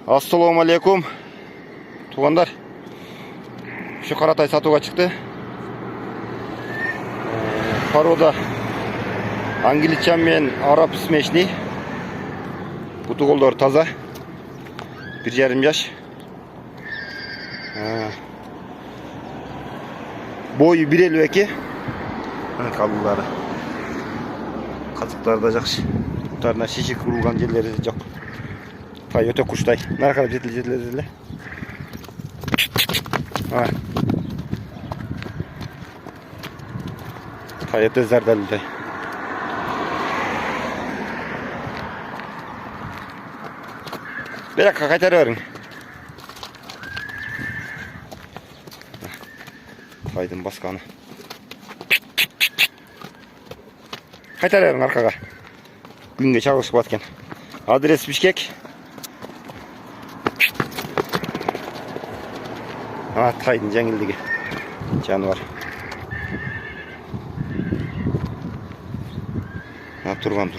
Assalamu alaikum. Туғандар. Şu Қаратай сатуға шықты. Порода англичан мен араб смешный. Бұты қолдары таза. 1,5 жаш. Бойы 1,52. Қалдылары. Қазықтары да жақсы. Бұтарына шешек ұрылған жерлері жоқ. Тай өте құштай. Нара қарап жетілі. Тай өте зардалы тай. Берек қайтары өрің. Тайдың басқаны. Қайтары өрің арқаға. Күнге чағылышып баткен. Адрес Бишкек. Тайдың жәңілдігі. Жануар. Тұрған.